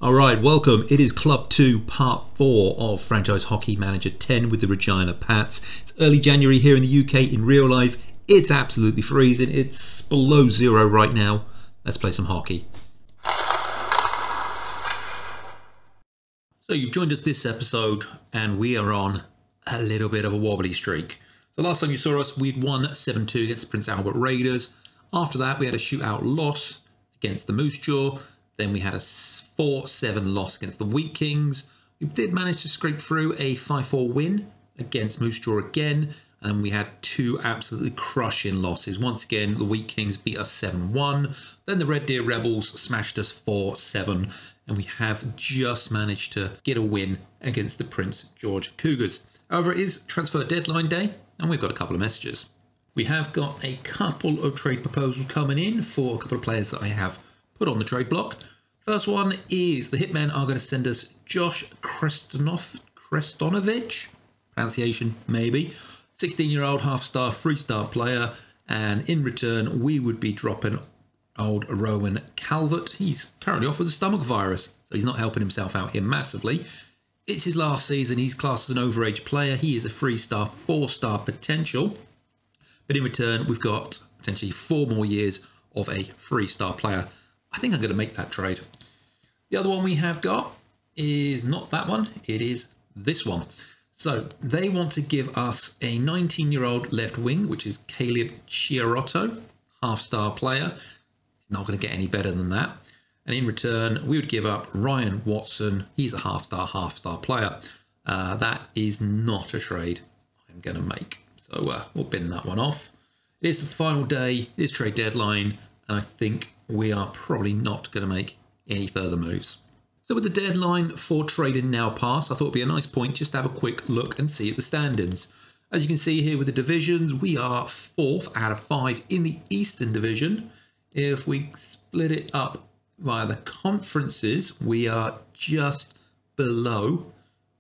Alright, welcome. It is Club 2, Part 4 of Franchise Hockey Manager 10 with the Regina Pats. It's early January here in the UK. In real life, it's absolutely freezing. It's below zero right now. Let's play some hockey. So you've joined us this episode, and we are on a little bit of a wobbly streak. The last time you saw us, we'd won 7-2 against the Prince Albert Raiders. After that, we had a shootout loss against the Moose Jaw. Then we had a 4-7 loss against the Wheat Kings. We did manage to scrape through a 5-4 win against Moose Jaw again. And we had two absolutely crushing losses. Once again, the Wheat Kings beat us 7-1. Then the Red Deer Rebels smashed us 4-7. And we have just managed to get a win against the Prince George Cougars. However, it is transfer deadline day, and we've got a couple of messages. We have got a couple of trade proposals coming in for a couple of players that I have put on the trade block. First one is the Hitmen are going to send us Josh Krestonovich, pronunciation maybe, 16-year-old half-star, 3-star player, and in return we would be dropping old Rowan Calvert. He's currently off with a stomach virus, so he's not helping himself out here massively. It's his last season. He's classed as an overage player. He is a 3-star, 4-star potential, but in return we've got potentially 4 more years of a 3-star player. I think I'm going to make that trade. The other one we have got is not that one. It is this one. So they want to give us a 19-year-old left wing, which is Caleb Chiarotto, half-star player. He's not going to get any better than that. And in return, we would give up Ryan Watson. He's a half-star player. That is not a trade I'm going to make. So we'll bin that one off. It is the final day. It is trade deadline. And I think we are probably not going to make any further moves. So with the deadline for trading now passed, I thought it'd be a nice point just to have a quick look and see at the standings. As you can see here with the divisions, we are 4th out of 5 in the Eastern Division. If we split it up via the conferences, we are just below,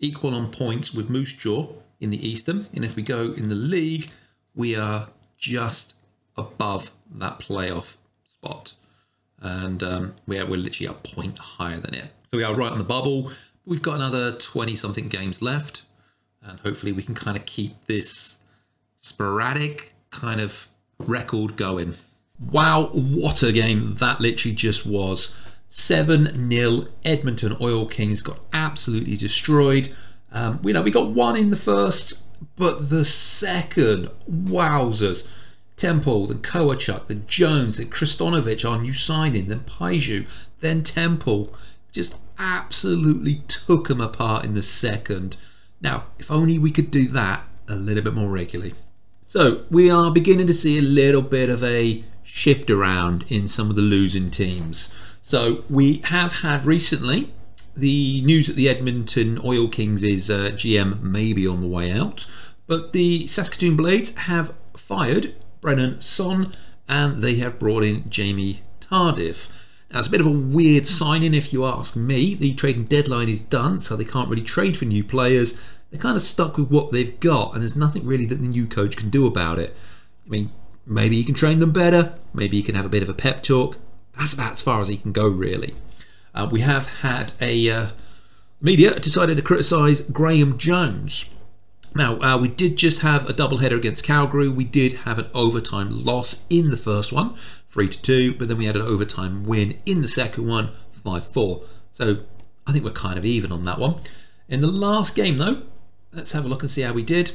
equal on points with Moose Jaw in the Eastern. And if we go in the league, we are just above that playoff spot. And we're literally a point higher than it. So we are right on the bubble. We've got another 20-something games left. And hopefully we can kind of keep this sporadic kind of record going. Wow, what a game that literally just was. 7-0 Edmonton Oil Kings got absolutely destroyed. We got one in the first, but the second, wowzers. Temple, then Kowachuk, then Jones, then Krestonovich, our new signing, then Paiju, then Temple. Just absolutely took them apart in the second. Now, if only we could do that a little bit more regularly. So we are beginning to see a little bit of a shift around in some of the losing teams. So we have had recently the news that the Edmonton Oil Kings is GM maybe on the way out, but the Saskatoon Blades have fired Brennan Son, and they have brought in Jamie Tardif. Now, it's a bit of a weird signing if you ask me. The trading deadline is done, so they can't really trade for new players. They're kind of stuck with what they've got, and there's nothing really that the new coach can do about it. I mean, maybe he can train them better, maybe he can have a bit of a pep talk. That's about as far as he can go, really. We have had a media decided to criticise Graham Jones. Now, we did just have a doubleheader against Calgary. We did have an overtime loss in the first one, 3-2, but then we had an overtime win in the second one, 5-4. So I think we're kind of even on that one. In the last game, though, let's have a look and see how we did.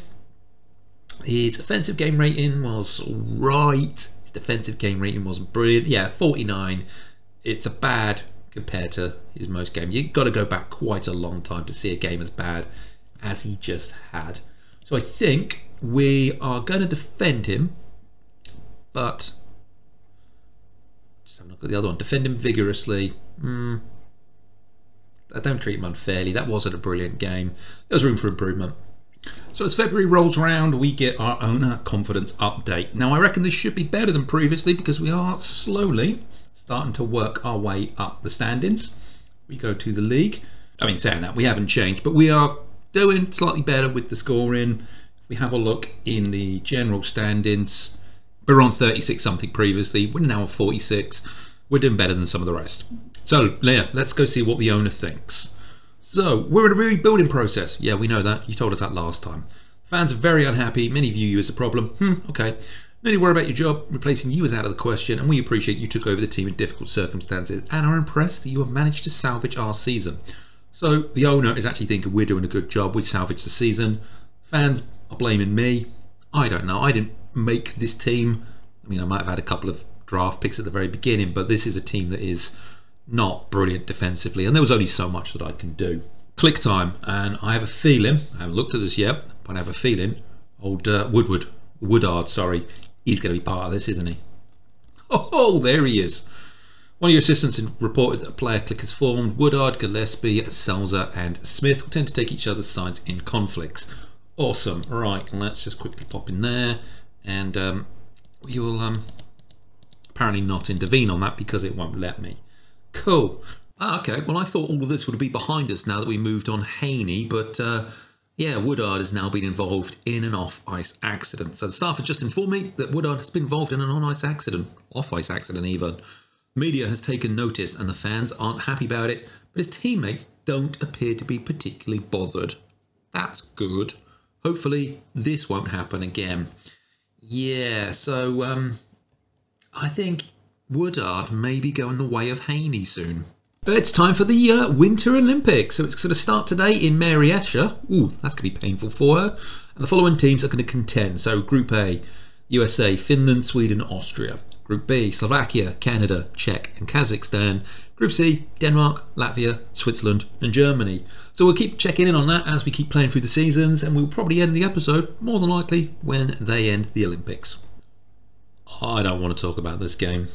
His offensive game rating was right. His defensive game rating wasn't brilliant. Yeah, 49. It's a bad compared to his most games. You've got to go back quite a long time to see a game as bad as he just had. So I think we are going to defend him, but just have a look at the other one. Defend him vigorously. I don't treat him unfairly. That wasn't a brilliant game. There's room for improvement. So as February rolls around, we get our owner confidence update. Now I reckon this should be better than previously because we are slowly starting to work our way up the standings. We go to the league. I mean, saying that, we haven't changed, but we are doing slightly better with the scoring. If we have a look in the general standings, we're on 36 something previously. We're now on 46. We're doing better than some of the rest. So yeah, let's go see what the owner thinks. So we're in a rebuilding process. Yeah, we know that. You told us that last time. Fans are very unhappy. Many view you as a problem. Okay. No need to worry about your job. Replacing you is out of the question, and we appreciate you took over the team in difficult circumstances and are impressed that you have managed to salvage our season. So the owner is actually thinking we're doing a good job. We salvaged the season. Fans are blaming me. I don't know. I didn't make this team. I mean, I might have had a couple of draft picks at the very beginning, but this is a team that is not brilliant defensively, and there was only so much that I can do. Click time, and I have a feeling, I haven't looked at this yet, but I have a feeling old Woodard, sorry, he's going to be part of this, isn't he? Oh, there he is. One of your assistants reported that a player click has formed. Woodard, Gillespie, Selzer and Smith will tend to take each other's sides in conflicts. Awesome. Right, let's just quickly pop in there, and you will apparently not intervene on that because it won't let me. Cool. Okay, well I thought all of this would be behind us now that we moved on Haney, but yeah, Woodard has now been involved in an off-ice accident. So the staff has just informed me that Woodard has been involved in an on-ice accident, off-ice accident even. The media has taken notice and the fans aren't happy about it, but his teammates don't appear to be particularly bothered. That's good. Hopefully this won't happen again. Yeah, so I think Woodard may be going the way of Haney soon. But it's time for the Winter Olympics. So it's going to start today in Mary Escher. Ooh, that's going to be painful for her. And the following teams are going to contend. So Group A, USA, Finland, Sweden, Austria. Group B, Slovakia, Canada, Czech and Kazakhstan. Group C, Denmark, Latvia, Switzerland and Germany. So we'll keep checking in on that as we keep playing through the seasons, and we'll probably end the episode more than likely when they end the Olympics. I don't want to talk about this game.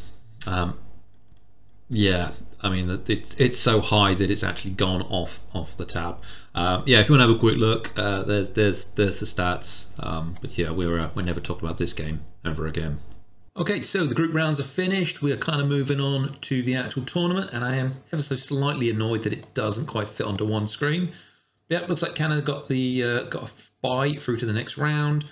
Yeah, I mean, it's so high that it's actually gone off the tab. Yeah, if you want to have a quick look, there's the stats. But yeah, we're never talking about this game ever again. Okay, so the group rounds are finished. We are kind of moving on to the actual tournament, and I am ever so slightly annoyed that it doesn't quite fit onto one screen. Yeah, looks like Canada got a bye through to the next round.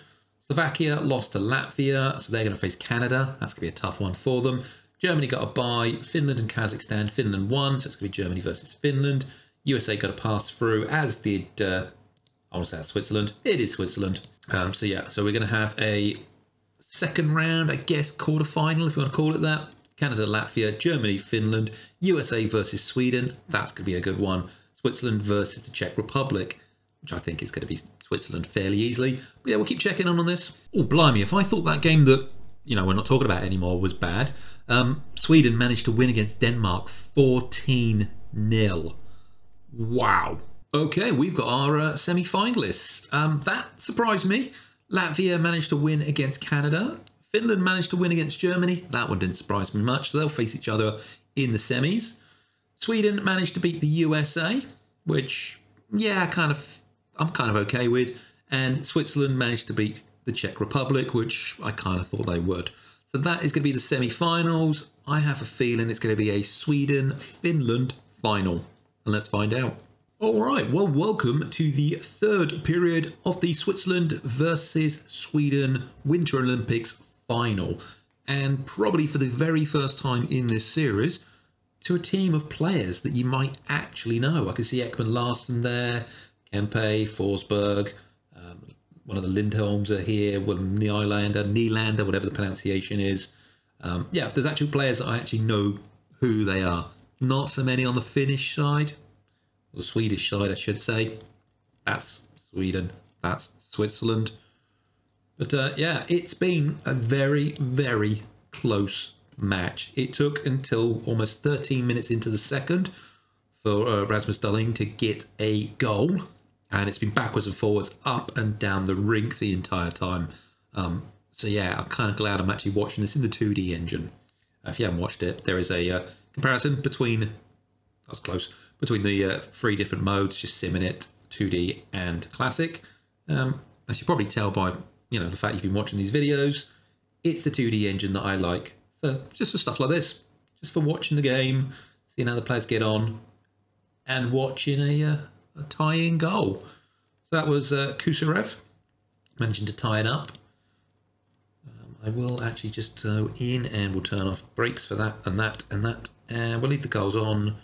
Slovakia lost to Latvia, so they're going to face Canada. That's going to be a tough one for them. Germany got a bye. Finland and Kazakhstan. Finland won, so it's going to be Germany versus Finland. USA got a pass through, as did, I want to say that's Switzerland. It is Switzerland. So yeah, so we're going to have a second round, I guess, quarterfinal, if you want to call it that. Canada, Latvia, Germany, Finland, USA versus Sweden. That's going to be a good one. Switzerland versus the Czech Republic, which I think is going to be Switzerland fairly easily. But yeah, we'll keep checking on this. Oh, blimey, if I thought that game that, you know, we're not talking about anymore was bad, Sweden managed to win against Denmark 14-0. Wow. Okay, we've got our semi-finalists. That surprised me. Latvia managed to win against Canada. Finland managed to win against Germany. That one didn't surprise me much. So they'll face each other in the semis. Sweden managed to beat the USA, which, yeah, I'm kind of okay with. And Switzerland managed to beat the Czech Republic, which I kind of thought they would. So that is going to be the semi-finals. I have a feeling it's going to be a Sweden-Finland final. And let's find out. All right, well, welcome to the third period of the Switzerland versus Sweden Winter Olympics final. And probably for the very first time in this series, to a team of players that you might actually know. I can see Ekman Larsson there, Kempe, Forsberg, one of the Lindholms are here, Nylander, whatever the pronunciation is. Yeah, there's actual players that I actually know who they are. Not so many on the Finnish side, or the Swedish side, I should say. That's Sweden, that's Switzerland. But yeah, it's been a very, very close match. It took until almost 13 minutes into the second for Rasmus Dahlin to get a goal. And it's been backwards and forwards, up and down the rink the entire time. So yeah, I'm kind of glad I'm actually watching this in the 2D engine. If you haven't watched it, there is a comparison between, that was close, between the three different modes, just Sim in it, 2D and Classic. As you probably tell by, you know, the fact you've been watching these videos, it's the 2D engine that I like for just for stuff like this, just for watching the game, seeing how the players get on, and watching a tie-in goal. So that was Kusarev managing to tie it up. I will actually just go in and we'll turn off brakes for that and that and that. And we'll leave the goals on.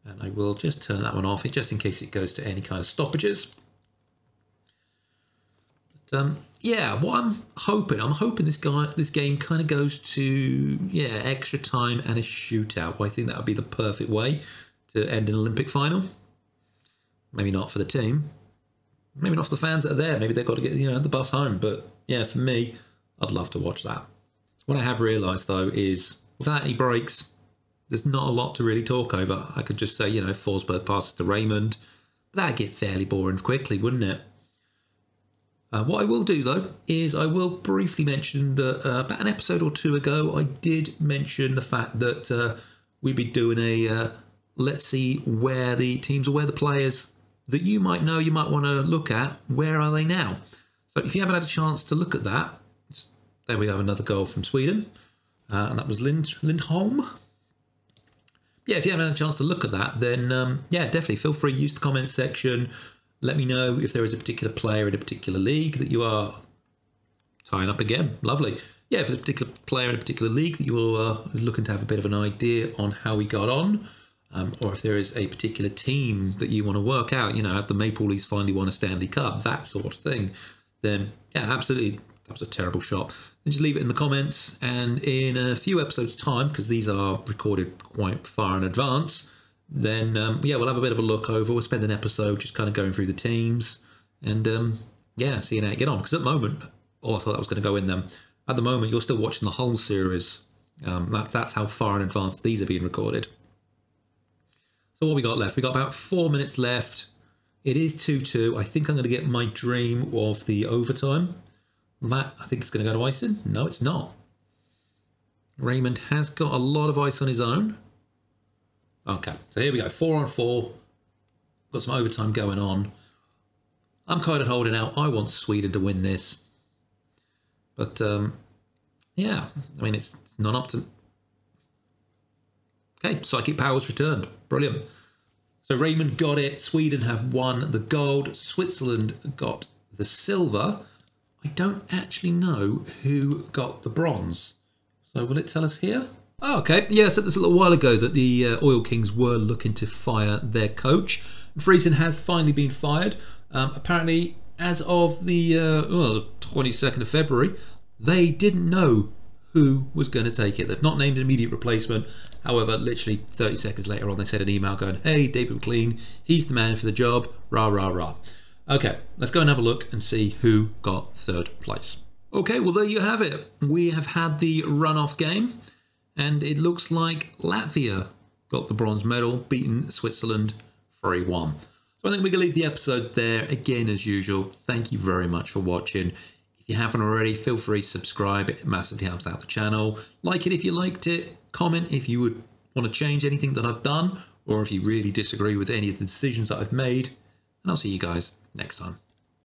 And I will just turn that one off just in case it goes to any kind of stoppages. But yeah, what I'm hoping this game kind of goes to extra time and a shootout. Well, I think that would be the perfect way to end an Olympic final. Maybe not for the team, maybe not for the fans that are there. Maybe they've got to get the bus home. But yeah, for me, I'd love to watch that. What I have realised though is without any breaks, there's not a lot to really talk over. I could just say Forsberg passes to Raymond, but that'd get fairly boring quickly, wouldn't it? What I will do though is I will briefly mention that about an episode or two ago I did mention the fact that we'd be doing a let's see where the teams or where the players that you might know you might want to look at, where are they now? So if you haven't had a chance to look at that, there we have another goal from Sweden, and that was Lindholm. Yeah, if you haven't had a chance to look at that, then yeah, definitely feel free to use the comment section. Let me know if there is a particular player in a particular league that you are tying up again. Lovely. Yeah, if there's a particular player in a particular league that you are looking to have a bit of an idea on how we got on, or if there is a particular team that you want to work out, have the Maple Leafs finally won a Stanley Cup, that sort of thing, then yeah, absolutely, that was a terrible shot. Then just leave it in the comments, and in a few episodes' time, because these are recorded quite far in advance, then yeah, we'll have a bit of a look over. We'll spend an episode just kind of going through the teams and yeah, seeing how it get on. Because at the moment, I thought that was going to go in them. At the moment, you're still watching the whole series. That's how far in advance these are being recorded. So what we got left? We got about 4 minutes left. It is 2-2. I think I'm going to get my dream of the overtime. That, I think it's going to go to icing. No, it's not. Raymond has got a lot of ice on his own. Okay, so here we go. 4 on 4. Got some overtime going on. I'm kind of holding out. I want Sweden to win this. But, yeah, I mean, it's not up to... Okay, psychic powers returned. Brilliant. So Raymond got it. Sweden have won the gold. Switzerland got the silver. I don't actually know who got the bronze. So will it tell us here? Oh, okay. Yeah, I said this a little while ago that the Oil Kings were looking to fire their coach. Friesen has finally been fired. Apparently, as of the 22nd of February, they didn't know who was going to take it. They've not named an immediate replacement. However, literally 30 seconds later on, they sent an email going, hey, David McLean, he's the man for the job, rah, rah, rah. Okay, let's go and have a look and see who got third place. Okay, well, there you have it. We have had the runoff game, and it looks like Latvia got the bronze medal, beating Switzerland 3-1. So I think we can leave the episode there. Again, as usual, thank you very much for watching. If you haven't already, feel free to subscribe. It massively helps out the channel. Like it if you liked it. Comment if you would want to change anything that I've done, or if you really disagree with any of the decisions that I've made. And I'll see you guys next time.